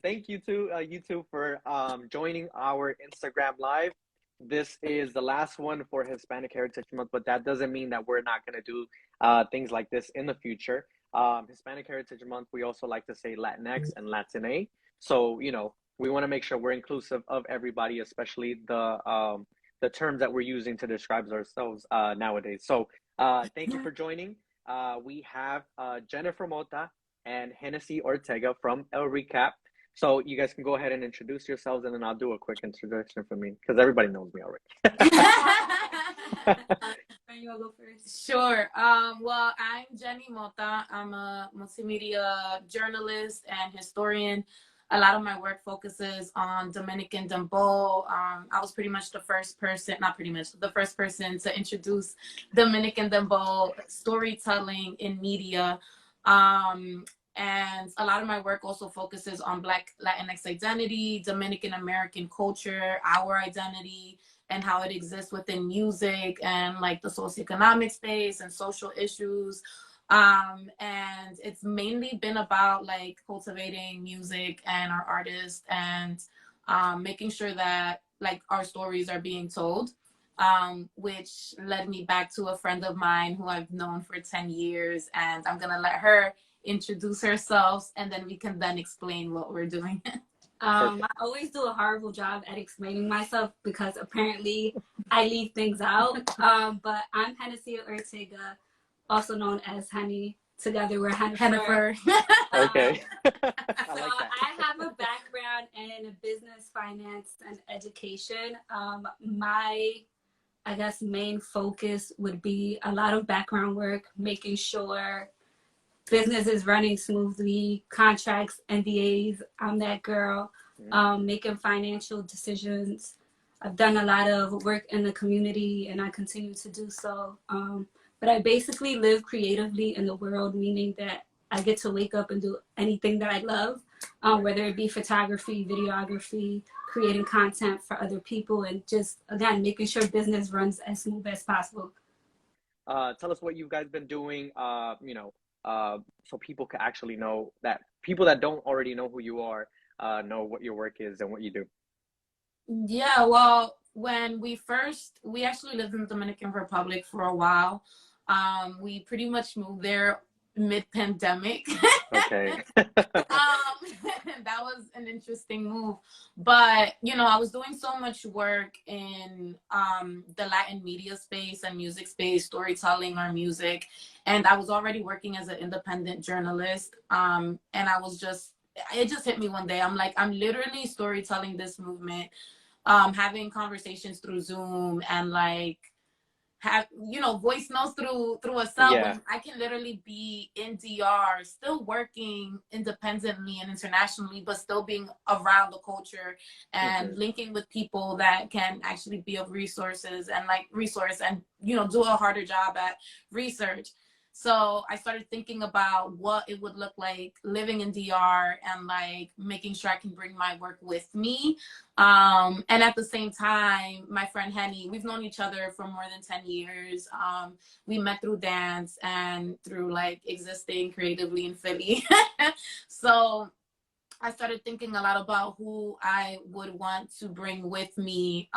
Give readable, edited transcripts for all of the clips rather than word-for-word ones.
thank you to you two for joining our Instagram live. This is the last one for Hispanic Heritage Month, but that doesn't mean that we're not going to do things like this in the future. Hispanic Heritage Month, we also like to say Latinx and Latine. So, we want to make sure we're inclusive of everybody, especially the terms that we're using to describe ourselves nowadays. So, thank you for joining. We have Jennifer Mota and Genesi Ortega from El Recap. So you guys can go ahead and introduce yourselves, and then I'll do a quick introduction for me because everybody knows me already. You want to go first? Sure. Well, I'm Jenny Mota. I'm a multimedia journalist and historian. A lot of my work focuses on Dominican Dembow. I was pretty much the first person, not pretty much, the first person to introduce Dominican Dembow storytelling in media. And a lot of my work also focuses on Black Latinx identity, Dominican-American culture, our identity, and how it exists within music and like the socioeconomic space and social issues. And it's mainly been about like cultivating music and our artists and making sure that like our stories are being told, which led me back to a friend of mine who I've known for 10 years. And I'm going to let her introduce herself, and then we can then explain what we're doing. I always do a horrible job at explaining myself because apparently I leave things out. But I'm Genesi Ortega, also known as Honey. Together we're Hennifer. Okay. So I have a background in business, finance, and education. My, I guess, main focus would be a lot of background work, making sure business is running smoothly, contracts, NDAs. I'm that girl, making financial decisions. I've done a lot of work in the community and I continue to do so. But I basically live creatively in the world, meaning that I get to wake up and do anything that I love, whether it be photography, videography, creating content for other people, and just, again, making sure business runs as smooth as possible. Tell us what you guys been doing, so people can actually know that people that don't already know who you are, know what your work is and what you do. Yeah, well, when we actually lived in the Dominican Republic for a while. We pretty much moved there mid-pandemic. Okay. That was an interesting move. But, I was doing so much work in the Latin media space and music space, storytelling or music. And I was already working as an independent journalist. And it just hit me one day. I'm like, I'm literally storytelling this movement, having conversations through Zoom and like, have voice notes through a cell. Yeah. I can literally be in DR still working independently and internationally, but still being around the culture and linking with people that can actually be of resources and do a harder job at research. So I started thinking about what it would look like living in DR and like making sure I can bring my work with me. And at the same time, my friend Henny, we've known each other for more than 10 years. We met through dance and through like existing creatively in Philly. So I started thinking a lot about who I would want to bring with me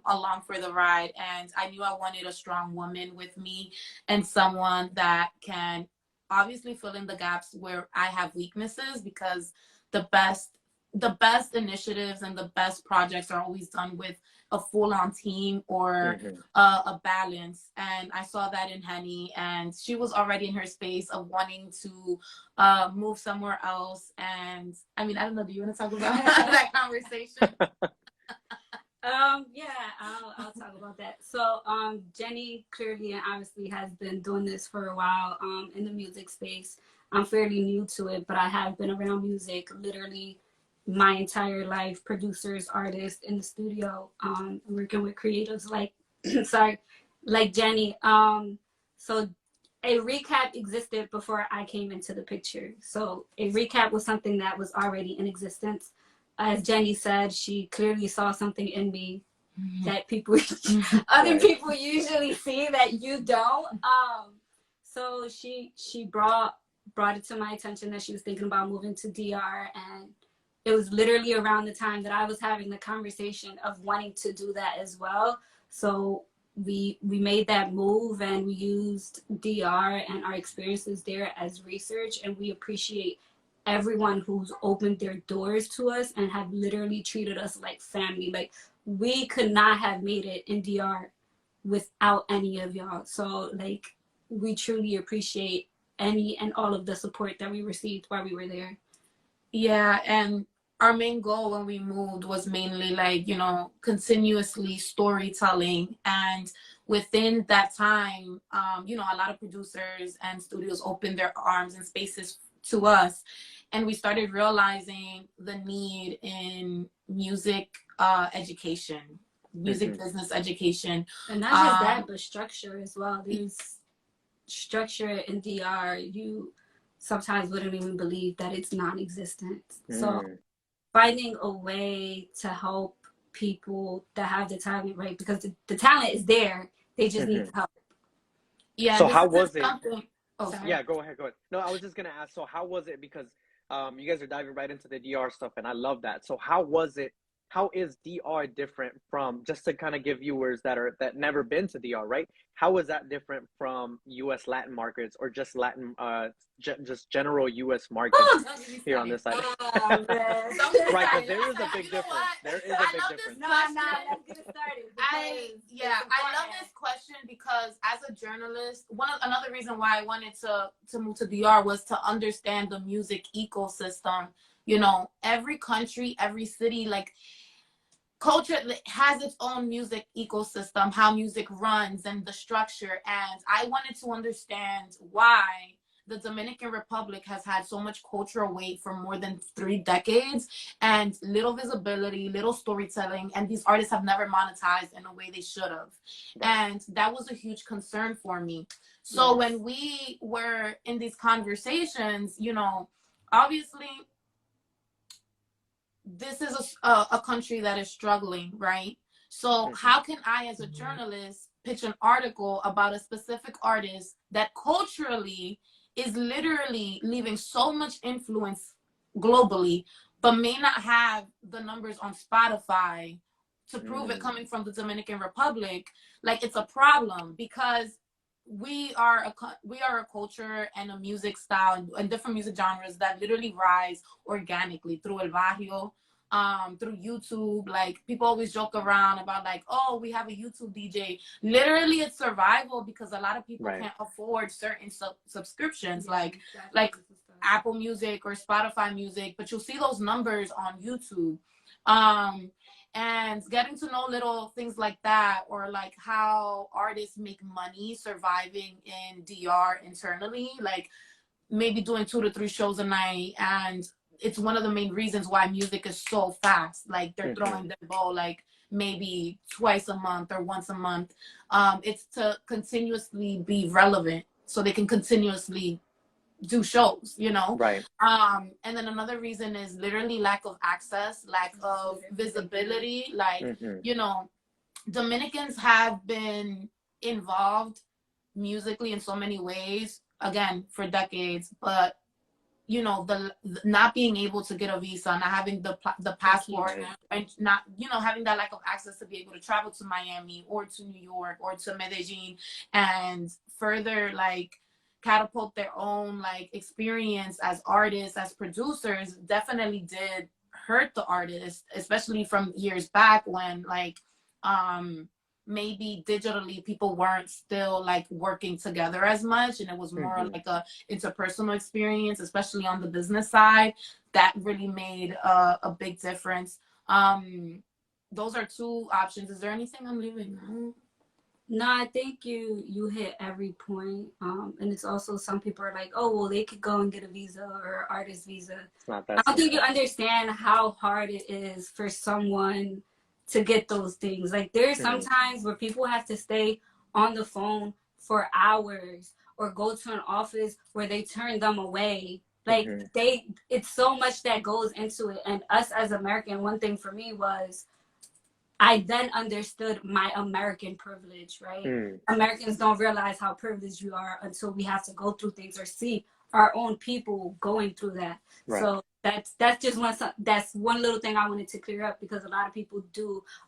along for the ride. And I knew I wanted a strong woman with me and someone that can obviously fill in the gaps where I have weaknesses, because the best initiatives and the best projects are always done with a full-on team or a balance. And I saw that in Henny, and she was already in her space of wanting to move somewhere else. And I mean, I don't know, do you want to talk about that conversation? Yeah, I'll talk about that. So Jenny clearly and obviously has been doing this for a while in the music space. I'm fairly new to it, but I have been around music literally my entire life, producers, artists in the studio, working with creatives like like Jenny. So a recap existed before I came into the picture. So a recap was something that was already in existence. As Jenny said, she clearly saw something in me that other people usually see that you don't. So she brought it to my attention that she was thinking about moving to DR, and it was literally around the time that I was having the conversation of wanting to do that as well. So we made that move, and we used DR and our experiences there as research, and we appreciate everyone who's opened their doors to us and have literally treated us like family. Like, we could not have made it in DR without any of y'all. So like, we truly appreciate any and all of the support that we received while we were there. Yeah, and our main goal when we moved was mainly like, you know, continuously storytelling. And within that time, you know, a lot of producers and studios opened their arms and spaces to us. And we started realizing the need in music education, music business education. And not just that, but structure as well. There's structure in DR. You sometimes wouldn't even believe that it's non-existent. So finding a way to help people that have the talent, right? Because the talent is there. They just need help. Yeah. So how was it? Oh, yeah, go ahead. No, I was just gonna ask, so how was it? Because you guys are diving right into the DR stuff, and I love that. So how was it? How is DR different from, just to kind of give viewers that never been to DR, right? How is that different from U.S. Latin markets, or just Latin, just general U.S. markets here on this side? Right, because there is a big difference. There is a big difference. No, let's get it started. I love this question because as a journalist, another reason why I wanted to move to DR was to understand the music ecosystem. You know, every country, every city, like, culture has its own music ecosystem, how music runs and the structure. And I wanted to understand why the Dominican Republic has had so much cultural weight for more than 3 decades and little visibility, little storytelling, and these artists have never monetized in a way they should have. Right. And that was a huge concern for me. So when we were in these conversations, you know, obviously this is a country that is struggling, right? So how can I, as a journalist, pitch an article about a specific artist that culturally is literally leaving so much influence globally, but may not have the numbers on Spotify to prove it coming from the Dominican Republic? Like, it's a problem because we are a culture and a music style and different music genres that literally rise organically through el barrio, through YouTube. Like, people always joke around about like, oh, we have a YouTube DJ. Literally, it's survival because a lot of people can't afford certain subscriptions, like Apple Music or Spotify Music, but you'll see those numbers on YouTube. And getting to know little things like that, or like how artists make money surviving in DR internally, like maybe doing 2 to 3 shows a night. And it's one of the main reasons why music is so fast. Like, they're throwing their bow like maybe twice a month or once a month. It's to continuously be relevant so they can continuously do shows, you know? Right. And then another reason is literally lack of access, lack of visibility. Like, you know, Dominicans have been involved musically in so many ways, again, for decades, but, you know, the not being able to get a visa, not having the passport, and not, you know, having that lack of access to be able to travel to Miami or to New York or to Medellin and further, like, catapult their own like experience as artists, as producers, definitely did hurt the artist, especially from years back when like maybe digitally people weren't still like working together as much, and it was more like a interpersonal experience, especially on the business side. That really made a big difference. Those are 2 options. Is there anything I'm leaving out? No, I think you hit every point. And it's also, some people are like, oh, well, they could go and get a visa or artist visa. It's not that I don't think you understand how hard it is for someone to get those things. Like, there's sometimes where people have to stay on the phone for hours or go to an office where they turn them away. Like, it's so much that goes into it. And us as American, one thing for me was, I then understood my American privilege, right? Americans don't realize how privileged we are until we have to go through things or see our own people going through that. Right. So that's just one little thing I wanted to clear up, because a lot of people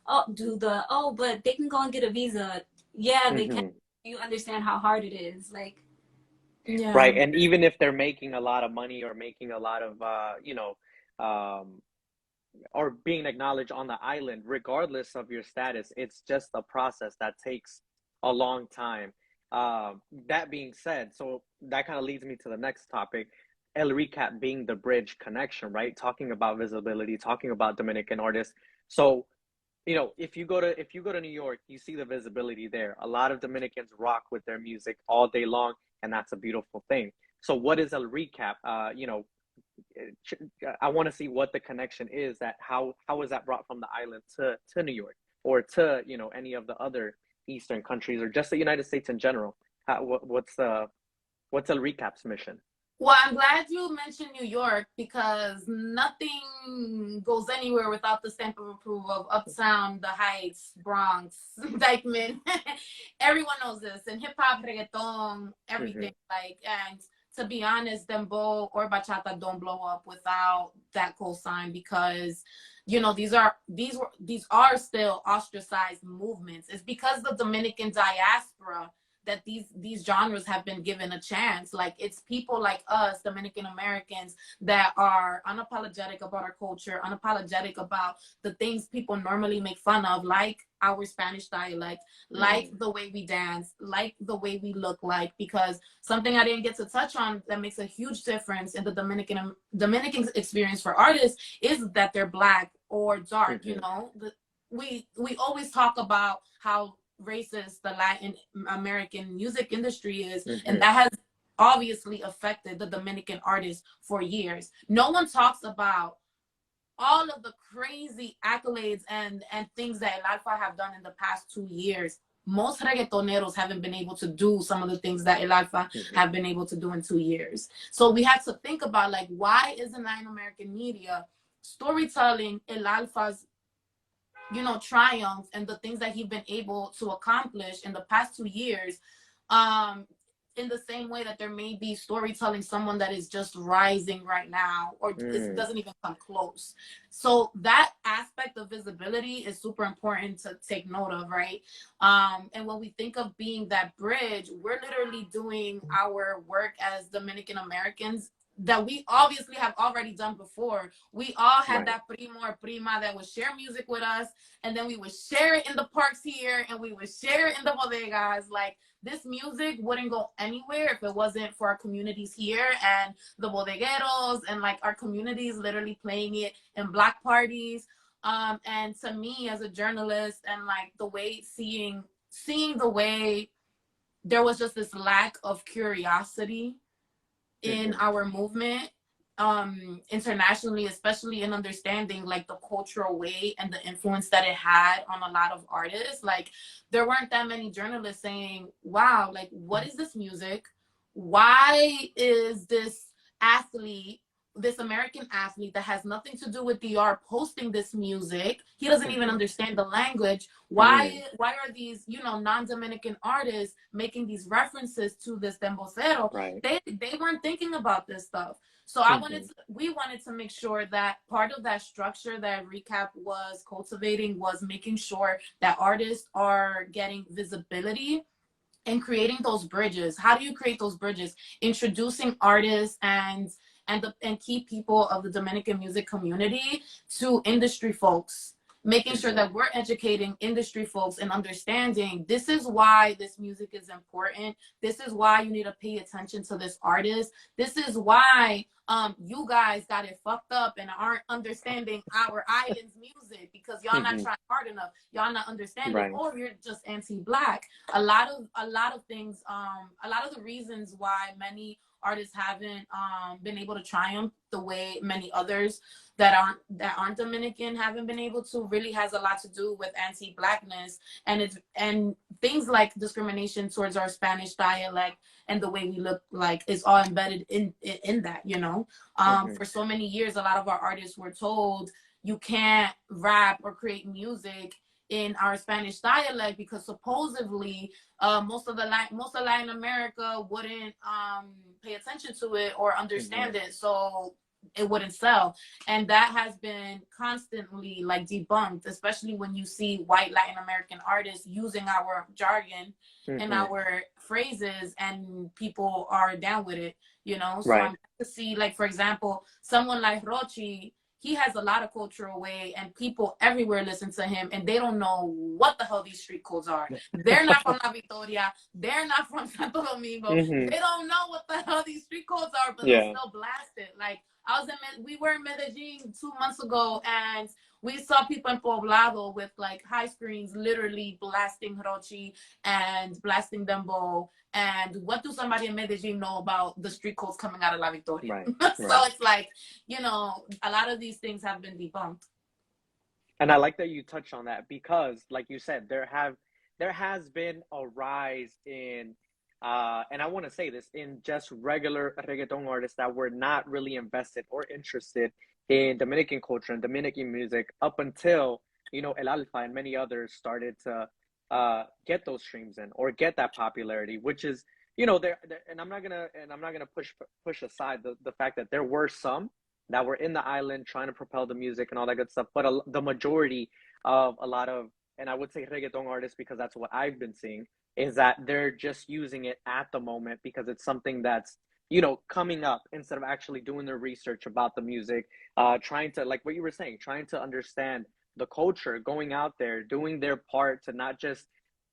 but they can go and get a visa. Yeah, they can. You understand how hard it is, like. Yeah. Right. And even if they're making a lot of money or making a lot of or being acknowledged on the island, regardless of your status, it's just a process that takes a long time. That being said, so that kind of leads me to the next topic, El Recap being the bridge connection, right? Talking about visibility, talking about Dominican artists. So, if you go to New York, you see the visibility there. A lot of Dominicans rock with their music all day long, and that's a beautiful thing. So, what is El Recap? I want to see what the connection is. How is that brought from the island to New York, or to any of the other Eastern countries, or just the United States in general? What's El Recap's mission? Well, I'm glad you mentioned New York, because nothing goes anywhere without the stamp of approval of Uptown, the Heights, Bronx, Dykeman. Everyone knows this. And hip hop, reggaeton, everything. And to be honest, Dembow or Bachata don't blow up without that cosign, because these are still ostracized movements. It's because the Dominican diaspora that these genres have been given a chance. Like, it's people like us, Dominican-Americans, that are unapologetic about our culture, unapologetic about the things people normally make fun of, like our Spanish dialect, like the way we dance, like the way we look like. Because something I didn't get to touch on that makes a huge difference in the Dominican experience for artists is that they're Black or dark. We always talk about how racist the Latin American music industry is, and that has obviously affected the Dominican artists for years. No one talks about all of the crazy accolades and things that El Alfa have done in the past 2 years. Most reggaetoneros haven't been able to do some of the things that El Alfa have been able to do in 2 years. So we have to think about, like, why isn't Latin American media storytelling El Alfa's triumph and the things that he's been able to accomplish in the past 2 years, in the same way that there may be storytelling someone that is just rising right now, or it doesn't even come close. So that aspect of visibility is super important to take note of, right? And when we think of being that bridge, we're literally doing our work as Dominican Americans that we obviously have already done before. We all had that primo or prima that would share music with us, and then we would share it in the parks here, and we would share it in the bodegas. Like, this music wouldn't go anywhere if it wasn't for our communities here and the bodegueros, and like our communities literally playing it in Black parties. And to me, as a journalist, and like the way seeing the way there was just this lack of curiosity in our movement, internationally, especially in understanding like the cultural weight and the influence that it had on a lot of artists. Like, there weren't that many journalists saying, wow, like, what is this music? Why is this American athlete that has nothing to do with DR posting this music? He doesn't even understand the language. Why are these, non-Dominican artists making these references to this dembocero? Right. They weren't thinking about this stuff. So we wanted to make sure that part of that structure that Recap was cultivating was making sure that artists are getting visibility and creating those bridges. How do you create those bridges? Introducing artists and key people of the Dominican music community to industry folks, making sure that we're educating industry folks and understanding this is why this music is important. This is why you need to pay attention to this artist. This is why you guys got it fucked up and aren't understanding our island's music, because y'all not trying hard enough. Y'all not understanding, or you're just anti-Black. A lot of things, a lot of the reasons why many artists haven't been able to triumph the way many others that aren't Dominican haven't been able to really has a lot to do with anti-Blackness and things like discrimination towards our Spanish dialect and the way we look like is all embedded in that, For so many years, a lot of our artists were told you can't rap or create music in our Spanish dialect, because supposedly most of Latin America wouldn't pay attention to it or understand it, so it wouldn't sell. And that has been constantly like debunked, especially when you see white Latin American artists using our jargon and our phrases, and people are down with it, you know. So I'm to see, like, for example, someone like Rochi, he has a lot of cultural weight, and people everywhere listen to him, and they don't know what the hell these street codes are. They're not from La Victoria. They're not from Santo Domingo. They don't know what the hell these street codes are, but they still blast it. Like, we were in Medellin 2 months ago, and we saw people in Poblado with like high screens literally blasting Rochi and blasting Dembow. And what do somebody in Medellin know about the street codes coming out of La Victoria? So it's like, you know, a lot of these things have been debunked. And I like that you touched on that, because like you said, there has been a rise in and I want to say this, in just regular reggaeton artists that were not really invested or interested in Dominican culture and Dominican music up until, you know, El Alfa and many others started to get those streams in or get that popularity, which is, you know, there. And I'm not gonna push aside the fact that there were some that were in the island trying to propel the music and all that good stuff, but the majority of a lot of, and I would say reggaeton artists, because that's what I've been seeing, is that they're just using it at the moment because it's something that's, you know, coming up, instead of actually doing their research about the music, trying to, like what you were saying, trying to understand the culture, going out there, doing their part to not just,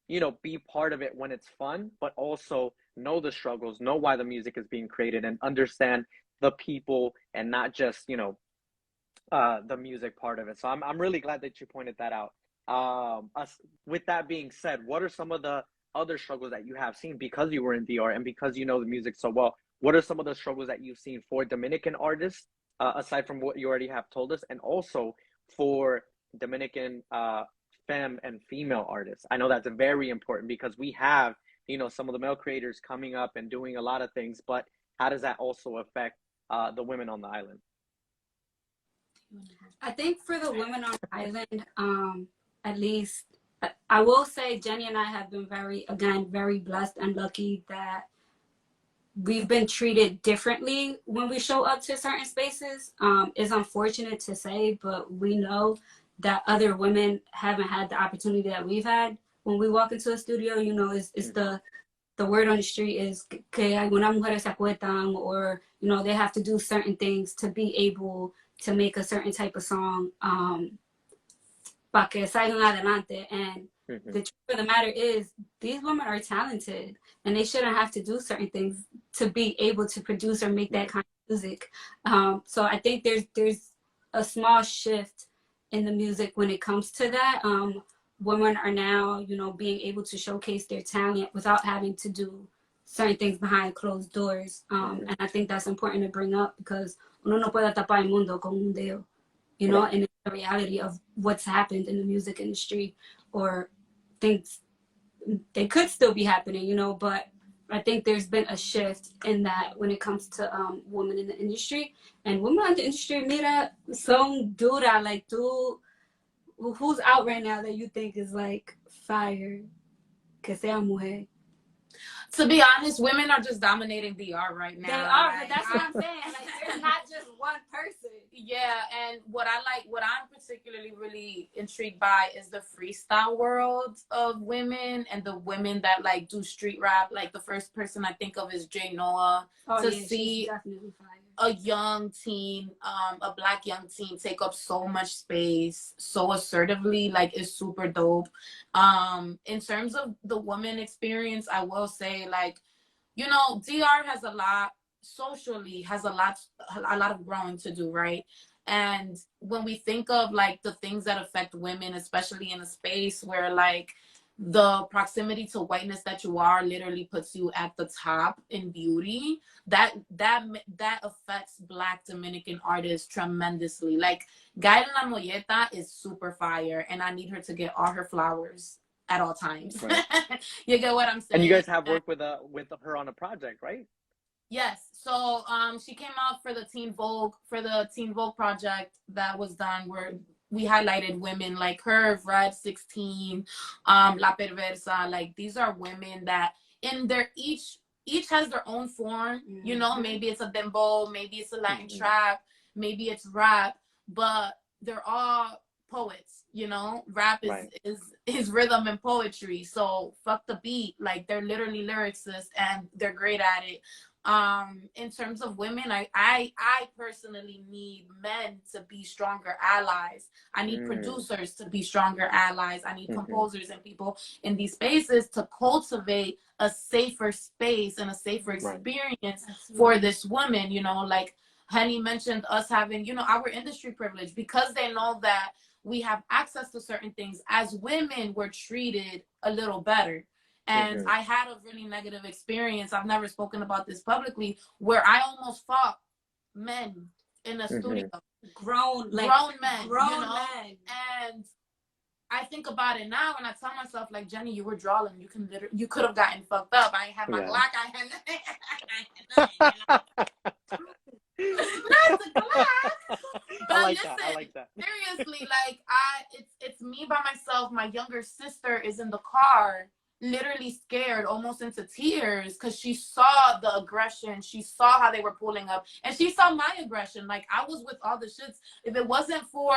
you know, be part of it when it's fun, but also know the struggles, know why the music is being created, and understand the people, and not just, you know, the music part of it. So I'm really glad that you pointed that out. With that being said, what are some of the other struggles that you have seen, because you were in DR and because you know the music so well? What are some of the struggles that you've seen for Dominican artists, aside from what you already have told us, and also for Dominican femme and female artists? I know that's very important, because we have, you know, some of the male creators coming up and doing a lot of things, but how does that also affect the women on the island? I think for the women on the island, at least I will say Jenny and I have been very blessed and lucky that we've been treated differently when we show up to certain spaces. It's unfortunate to say, but we know that other women haven't had the opportunity that we've had. When we walk into a studio, you know, it's the word on the street is que algunas mujeres se acuestan, or, you know, they have to do certain things to be able to make a certain type of song, para que salgan adelante. And the truth of the matter is, these women are talented, and they shouldn't have to do certain things to be able to produce or make that kind of music. So I think there's a small shift in the music when it comes to that. Women are now, you know, being able to showcase their talent without having to do certain things behind closed doors. And I think that's important to bring up, because uno no puede tapar el mundo con un dedo, you know, and it's the reality of what's happened in the music industry, or things they could still be happening, you know, but I think there's been a shift in that when it comes to women in the industry. And women in the industry, mira, son dura, like, tú, who's out right now that you think is like fire, que sea mujer? To be honest, women are just dominating DR right now. They are, but that's what I'm saying. Like, there's not just one person. Yeah, and what I'm particularly really intrigued by is the freestyle world of women, and the women that like do street rap. Like, the first person I think of is Jay Noah. See a young teen, a black young teen, take up so much space so assertively, like, is super dope. In terms of the woman experience, I will say, like, you know, DR has a lot of growing to do, right? And when we think of like the things that affect women, especially in a space where like the proximity to whiteness that you are literally puts you at the top in beauty, that affects Black Dominican artists tremendously. Like, Gaila Molleta is super fire, and I need her to get all her flowers at all times. Right. You get what I'm saying? And you guys have worked with her on a project, right? Yes. So she came out for the Teen Vogue project that was done, where we highlighted women like her, Red 16, La Perversa. Like, these are women that in their each has their own form, you know. Maybe it's a dembow, maybe it's a Latin trap, maybe it's rap, but they're all poets, you know. Rap is rhythm and poetry, so fuck the beat. Like, they're literally lyricists and they're great at it. In terms of women, I personally need men to be stronger allies. I need producers to be stronger allies. I need composers and people in these spaces to cultivate a safer space and a safer experience for this woman, you know. Like Henny mentioned, us having, you know, our industry privilege, because they know that we have access to certain things. As women, we're treated a little better. And I had a really negative experience. I've never spoken about this publicly, where I almost fought men in a studio. Grown men, you know? And I think about it now, and I tell myself, like, Jenny, you were drawing. You could have gotten fucked up. I ain't had my Glock. I like that. Seriously, like, it's me by myself. My younger sister is in the car, literally scared, almost into tears, because she saw the aggression. She saw how they were pulling up, and she saw my aggression. Like, I was with all the shits. If it wasn't for,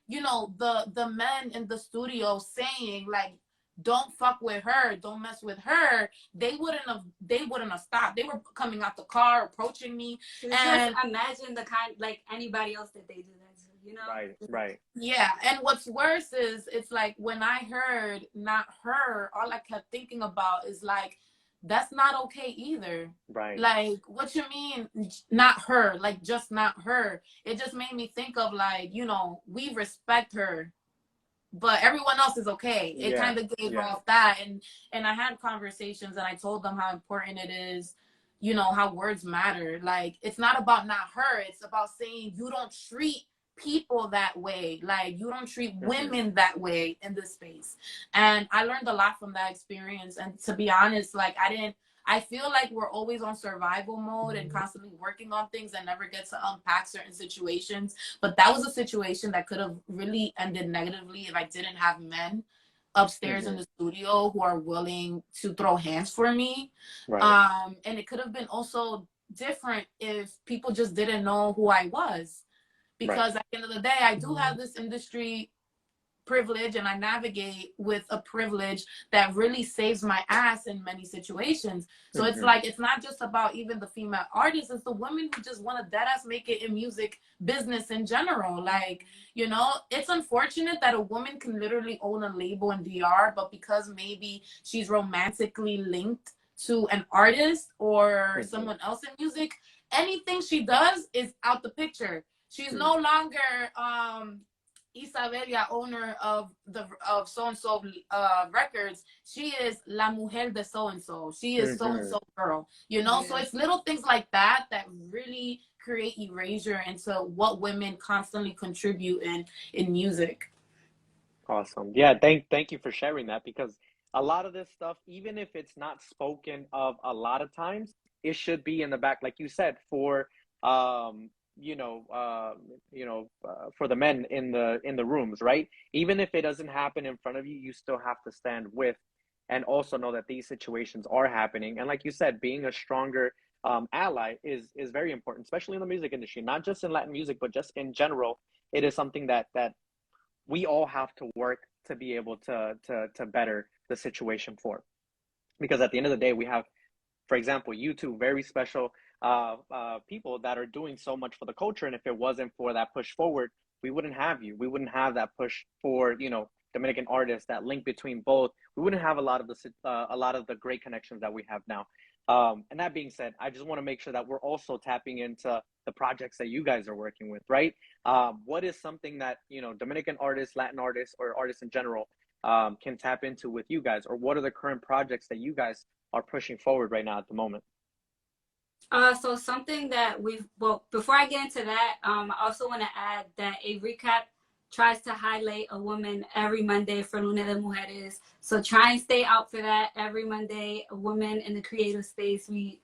you know, the men in the studio saying, like, don't fuck with her, don't mess with her, they wouldn't have stopped. They were coming out the car, approaching me. And just imagine the kind, like, anybody else that they do that to, you know? Right. Yeah, and what's worse is, it's like, when I heard not her, all I kept thinking about is, like, that's not okay either. Right. Like, what you mean, not her? Like, just not her. It just made me think of, like, you know, we respect her, but everyone else is okay. It kind of gave off that. And I had conversations, and I told them how important it is, you know, how words matter. Like, it's not about not her. It's about saying you don't treat people that way. Like, you don't treat women that way in this space. And I learned a lot from that experience. And to be honest, like, I feel like we're always on survival mode and constantly working on things and never get to unpack certain situations. But that was a situation that could have really ended negatively if I didn't have men upstairs in the studio who are willing to throw hands for me. And it could have been also different if people just didn't know who I was. Because at the end of the day, I do have this industry privilege, and I navigate with a privilege that really saves my ass in many situations. So it's like, it's not just about even the female artists, it's the women who just want to deadass make it in music business in general. Like, you know, it's unfortunate that a woman can literally own a label in DR, but because maybe she's romantically linked to an artist or someone else in music, anything she does is out the picture. She's no longer Isabelia, owner of so-and-so records. She is la mujer de so-and-so. She is so-and-so girl, you know? So it's little things like that that really create erasure into what women constantly contribute in music. Awesome. Yeah, thank you for sharing that, because a lot of this stuff, even if it's not spoken of a lot of times, it should be in the back, like you said, for for the men in the rooms, right? Even if it doesn't happen in front of you, you still have to stand with, and also know that these situations are happening. And like you said, being a stronger ally is very important, especially in the music industry, not just in Latin music, but just in general. It is something that we all have to work to be able to better the situation for. Because at the end of the day, we have, for example, you two very special people that are doing so much for the culture. And if it wasn't for that push forward, we wouldn't have you. We wouldn't have that push for, you know, Dominican artists, that link between both. We wouldn't have a lot of the great connections that we have now. And that being said, I just want to make sure that we're also tapping into the projects that you guys are working with, right? What is something that, you know, Dominican artists, Latin artists, or artists in general can tap into with you guys? Or what are the current projects that you guys are pushing forward right now at the moment? So something that before I get into that, I also want to add that a recap tries to highlight a woman every Monday for Lunes de Mujeres. So try and stay out for that every Monday. A woman in the creative space. We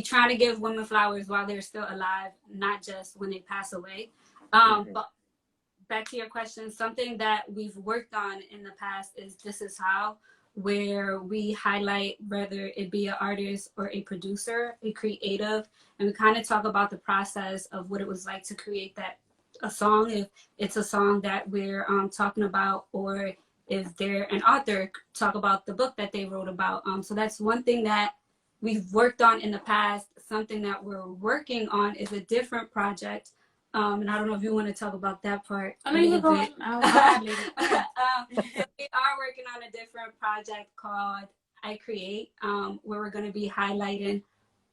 try to give women flowers while they're still alive, not just when they pass away. But back to your question, something that we've worked on in the past is This Is How, where we highlight whether it be an artist or a producer, a creative, and we kind of talk about the process of what it was like to create a song, if it's a song that we're talking about, or if they're an author, talk about the book that they wrote about. So that's one thing that we've worked on in the past. Something that we're working on is a different project. And I don't know if you want to talk about that part. I know you're going. So we are working on a different project called I Create, where we're going to be highlighting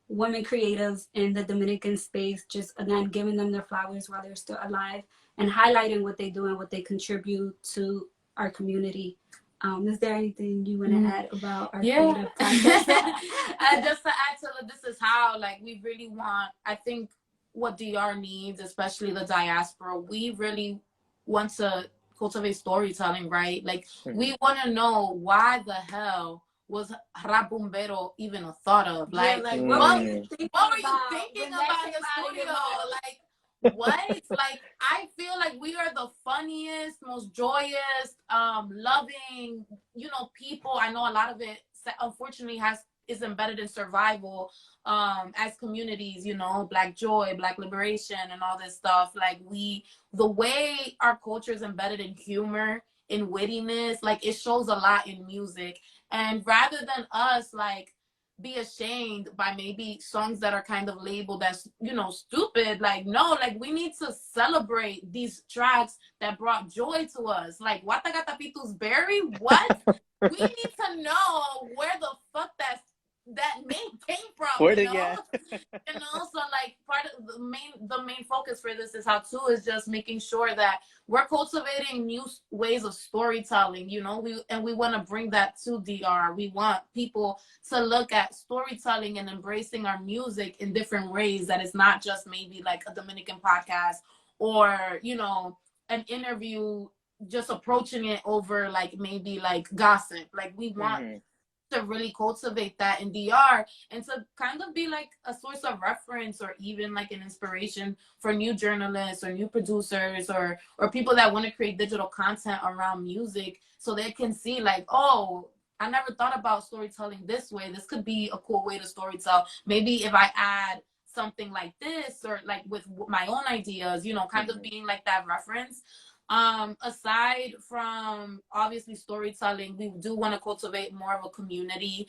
women creatives in the Dominican space, just again giving them their flowers while they're still alive, and highlighting what they do and what they contribute to our community. Is there anything you want to add about our creative project? Just to add to This Is How, like, we really want, I think what DR needs, especially the diaspora, we really want to cultivate storytelling, right? Like, we want to know why the hell was Rabumbero even a thought of? Like, what were you thinking about in the studio? Like, what? Like, I feel like we are the funniest, most joyous, loving, people. I know a lot of it, unfortunately, is embedded in survival as communities, Black joy, Black liberation, and all this stuff. Like, the way our culture is embedded in humor, in wittiness, like, it shows a lot in music. And rather than us, like, be ashamed by maybe songs that are kind of labeled as, stupid, like, no, like, we need to celebrate these tracks that brought joy to us. Like, Watagatapitus Berry, what? We need to know where the fuck that name came from. Where did So, like, part of the main focus for This Is How too is just making sure that we're cultivating new ways of storytelling. We want to bring that to DR. We want people to look at storytelling and embracing our music in different ways, that is not just maybe like a Dominican podcast or an interview, just approaching it over like maybe like gossip. Like, we want to really cultivate that in DR, and to kind of be like a source of reference, or even like an inspiration for new journalists or new producers or people that want to create digital content around music, so they can see like, oh, I never thought about storytelling this way. This could be a cool way to storytell. Maybe if I add something like this, or like with my own ideas, kind of being like that reference. Aside from obviously storytelling, we do want to cultivate more of a community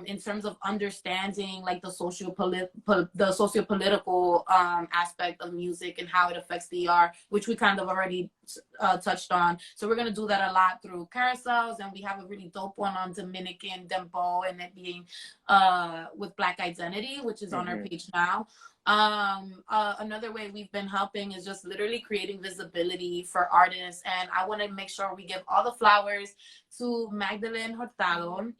in terms of understanding like the socio-political aspect of music and how it affects the DR, which we kind of already touched on. So we're going to do that a lot through carousels, and we have a really dope one on Dominican Dembow, and it being with Black Identity, which is on our page now. Another way we've been helping is just literally creating visibility for artists, and I want to make sure we give all the flowers to Magdalene Hurtado.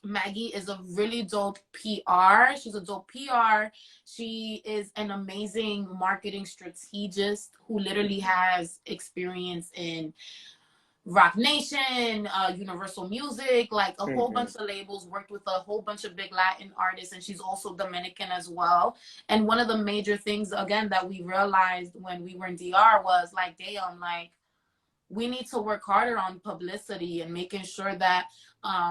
Maggie is a really dope PR. She's a dope PR. She is an amazing marketing strategist who literally has experience in Rock Nation, Universal Music, like a whole bunch of labels, worked with a whole bunch of big Latin artists, and she's also Dominican as well. And one of the major things, again, that we realized when we were in DR was like, damn, like, we need to work harder on publicity and making sure that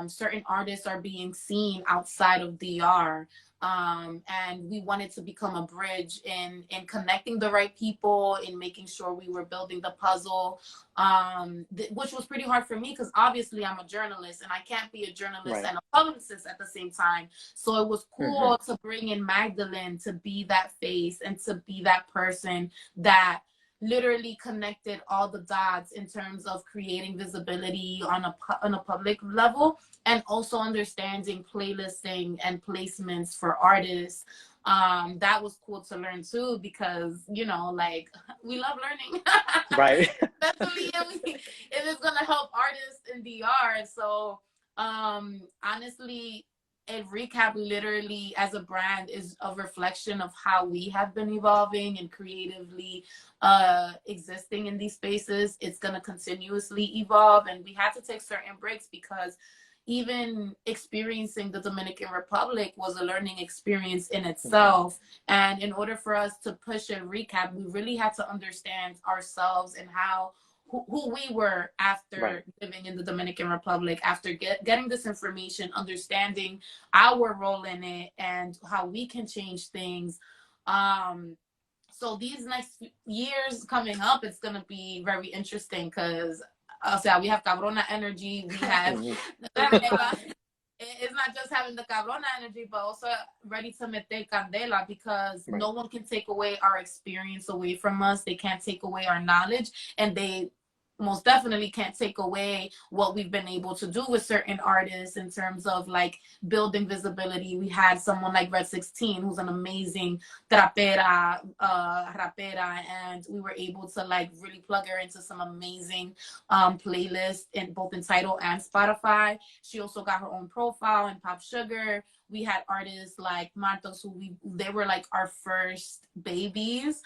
certain artists are being seen outside of DR. And we wanted to become a bridge in connecting the right people, in making sure we were building the puzzle, which was pretty hard for me because obviously I'm a journalist and I can't be a journalist and a publicist at the same time. So it was cool to bring in Magdalene to be that face and to be that person that literally connected all the dots in terms of creating visibility on a public level, and also understanding playlisting and placements for artists. That was cool to learn too, because like, we love learning. Right. Especially if it's gonna help artists in DR. So honestly, a recap literally as a brand is a reflection of how we have been evolving and creatively existing in these spaces. It's going to continuously evolve, and we had to take certain breaks because even experiencing the Dominican Republic was a learning experience in itself. And in order for us to push and recap, we really had to understand ourselves and who we were after living in the Dominican Republic, after getting this information, understanding our role in it and how we can change things. So these next years coming up, it's going to be very interesting because we have Cabrona energy. We have it's not just having the Cabrona energy, but also ready to meter candela, because no one can take away our experience away from us. They can't take away our knowledge, and they most definitely can't take away what we've been able to do with certain artists in terms of like building visibility. We had someone like Red 16, who's an amazing trapera, rapera, and we were able to like really plug her into some amazing playlists in both in Tidal and Spotify. She also got her own profile in Pop Sugar. We had artists like Martos, they were like our first babies.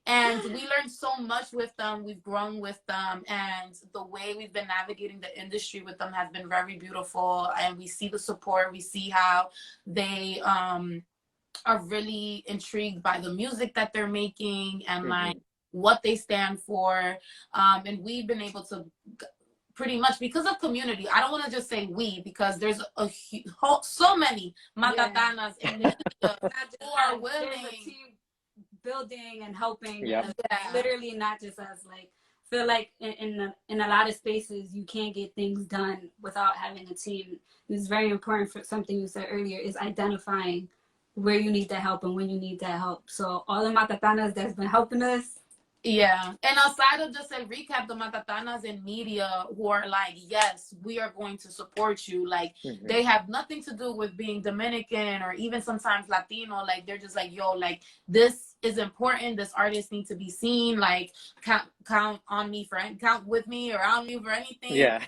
And we learned so much with them. We've grown with them. And the way we've been navigating the industry with them has been very beautiful. And we see the support. We see how they are really intrigued by the music that they're making and like what they stand for. And we've been able to pretty much, because of community, I don't want to just say we, because there's so many matatanas in the who are willing. Building and helping, literally not just us. Like, feel like in a lot of spaces you can't get things done without having a team. It's very important. For something you said earlier is identifying where you need that help and when you need that help. So all the matatanas that's been helping us. Yeah, and outside of just a recap, the matatanas in media who are like, yes, we are going to support you. Like, they have nothing to do with being Dominican or even sometimes Latino. Like, they're just like, yo, like, this is important. This artist needs to be seen. Like, count on me count with me or on me for anything. Yeah.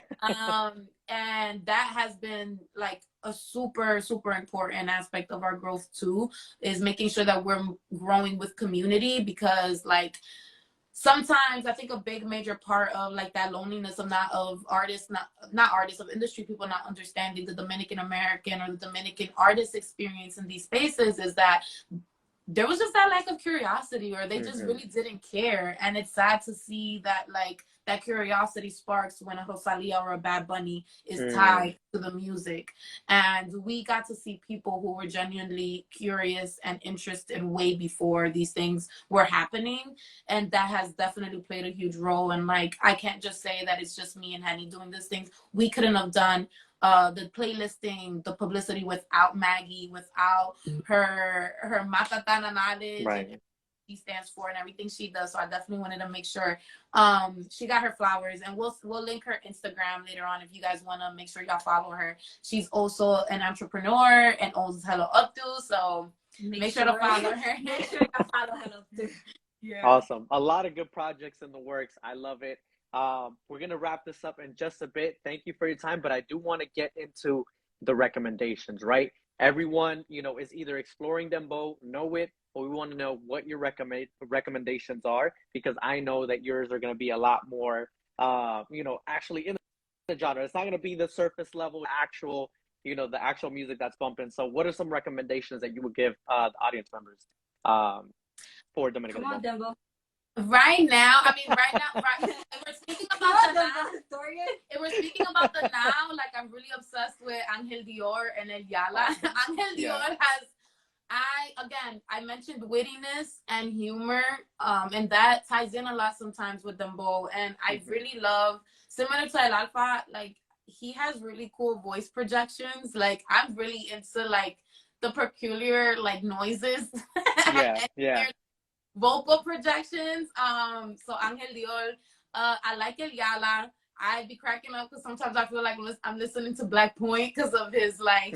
And that has been like a super, super important aspect of our growth too, is making sure that we're growing with community, because like, sometimes I think a big major part of like that loneliness of of industry people not understanding the Dominican-American or the Dominican artist experience in these spaces is that there was just that lack of curiosity, or they just really didn't care. And it's sad to see that like that curiosity sparks when a Rosalia or a Bad Bunny is tied to the music. And we got to see people who were genuinely curious and interested way before these things were happening. And that has definitely played a huge role. And like, I can't just say that it's just me and Henny doing these things. We couldn't have done the playlisting, the publicity without Maggie, without her matatana knowledge, and she stands for and everything she does. So I definitely wanted to make sure she got her flowers, and we'll link her Instagram later on if you guys want to make sure y'all follow her. She's also an entrepreneur and owns Hello Up To, so make sure to follow her. Make sure y'all follow Hello Up To. Yeah. Awesome. A lot of good projects in the works. I love it. We're going to wrap this up in just a bit. Thank you for your time, but I do want to get into the recommendations, right? Everyone, is either exploring Dembow, know it, or we want to know what your recommendations are, because I know that yours are going to be a lot more, actually in the genre. It's not going to be the surface level, actual, the actual music that's bumping. So what are some recommendations that you would give the audience members for Dominican Come on, Dembow. Right now, if we're speaking about the now, if we're speaking about the now, like, I'm really obsessed with Angel Dior and El Yala. Angel Dior has, I mentioned wittiness and humor, and that ties in a lot sometimes with Dembow. And I really love, similar to El Alfa, like, he has really cool voice projections. Like, I'm really into like the peculiar like noises. Yeah. Vocal projections. So Angel Dior, I like El Yala. I be cracking up because sometimes I feel like I'm listening to Black Point because of his like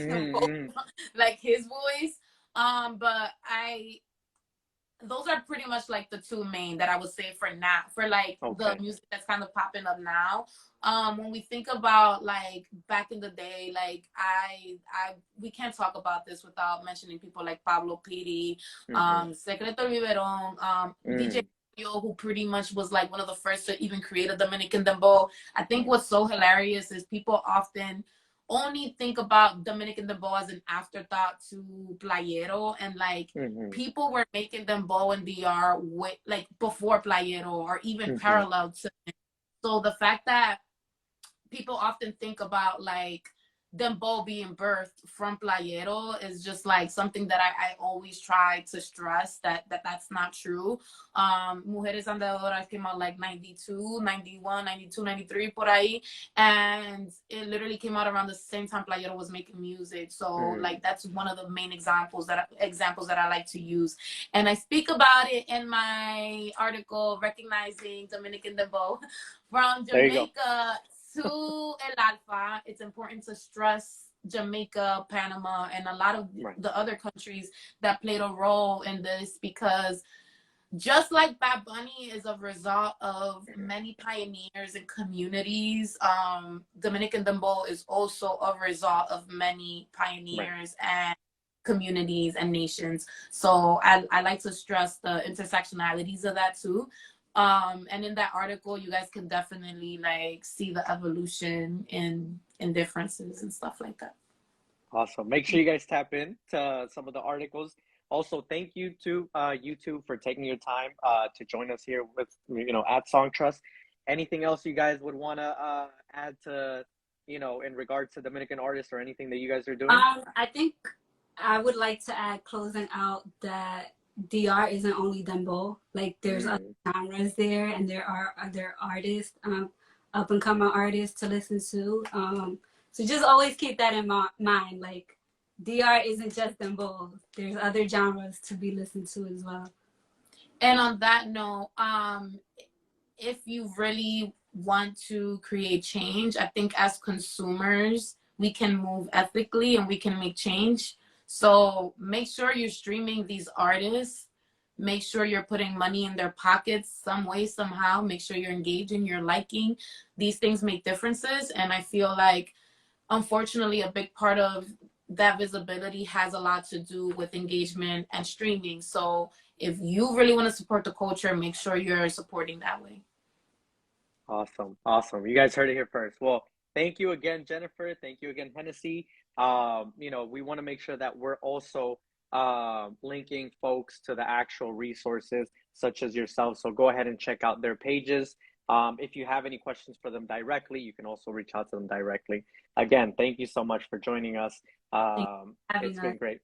like his voice. But those are pretty much like the two main that I would say for now, for like the music that's kind of popping up now. When we think about like back in the day, like we can't talk about this without mentioning people like Pablo Piri, Secreto Riveron, DJ who pretty much was like one of the first to even create a Dominican Dembow. I think what's so hilarious is people often only think about Dominican Dembow as an afterthought to Playero, and like people were making Dembow in DR with like before Playero or even parallel to it. So the fact that people often think about like Dembow being birthed from Playero is just like something that I always try to stress that's not true. Mujeres Andadoras came out like 92, 91, 92, 93 por ahí. And it literally came out around the same time Playero was making music. So like that's one of the main examples that I like to use. And I speak about it in my article, Recognizing Dominican Dembow from Jamaica to El Alfa. It's important to stress Jamaica, Panama, and a lot of the other countries that played a role in this, because just like Bad Bunny is a result of many pioneers and communities, Dominican Dembow is also a result of many pioneers and communities and nations. So I like to stress the intersectionalities of that too. And in that article, you guys can definitely like see the evolution in differences and stuff like that. Awesome. Make sure you guys tap in to some of the articles. Also, thank you to YouTube for taking your time to join us here with, at Song Trust. Anything else you guys would want to add to, in regard to Dominican artists or anything that you guys are doing? I think I would like to add, closing out, that DR isn't only Dembow. Like there's other genres there, and there are other artists, up and coming artists to listen to. So just always keep that in mind. Like DR isn't just Dembow. There's other genres to be listened to as well. And on that note, if you really want to create change, I think as consumers, we can move ethically and we can make change. So make sure you're streaming these artists. Make sure you're putting money in their pockets some way, somehow. Make sure you're engaging, you're liking. These things make differences. And I feel like, unfortunately, a big part of that visibility has a lot to do with engagement and streaming. So if you really want to support the culture, make sure you're supporting that way. Awesome. Awesome. You guys heard it here first. Well, thank you again, Jennifer. Thank you again, Hennessy. We want to make sure that we're also linking folks to the actual resources such as yourself. So go ahead and check out their pages. If you have any questions for them directly, you can also reach out to them directly. Again, thank you so much for joining us. It's been great.